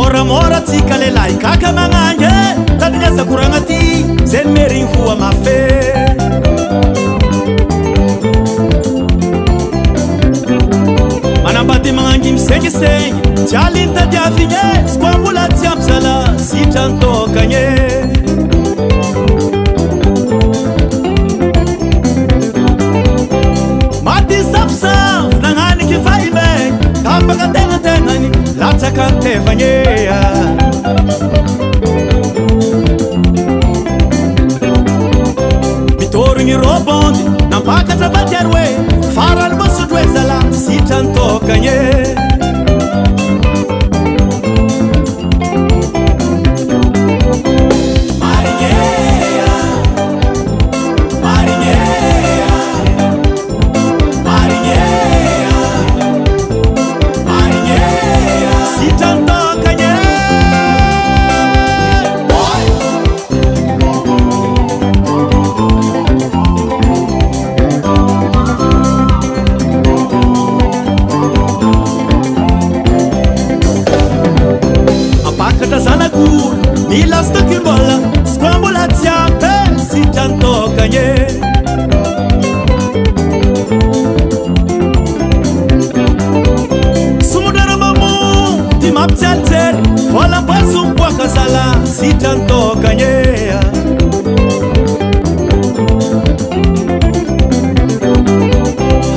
Mora tsika lelay kaka magnange tadinasa kuragna ty zeny merigny voa mafe manambady magnangy misengisegny tsy aliny tadiavigny sy koa mbola tsy ampy zala sitra antokagny maty safosafo nagnaniky vaimegny tapaka tegnategnany latsaka antevagny mitorogny robondy nampakatra vatiary hoe farany mosotro hoe zala sitra antokagny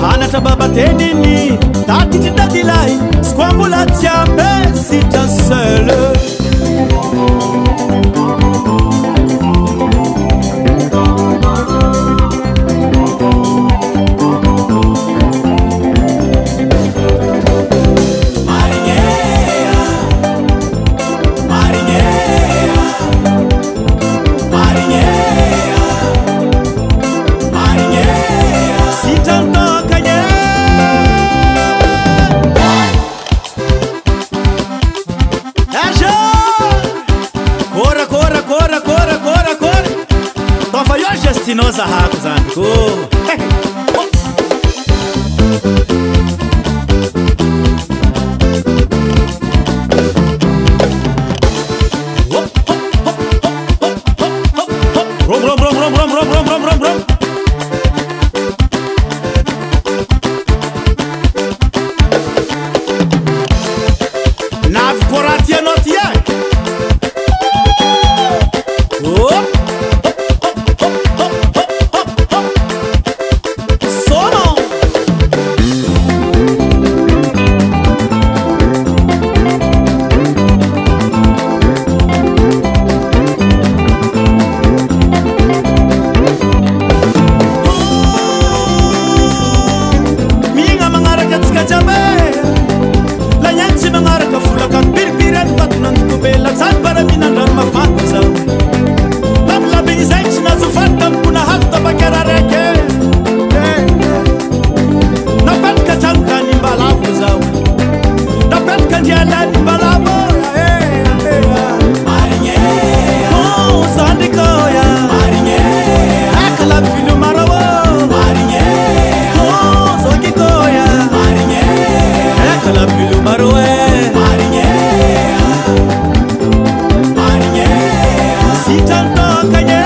hanatra babateniny tatitry dadilay sy koa mbola tsy ampy sitra seul Nossa rapa zanko Marinheira, se tanto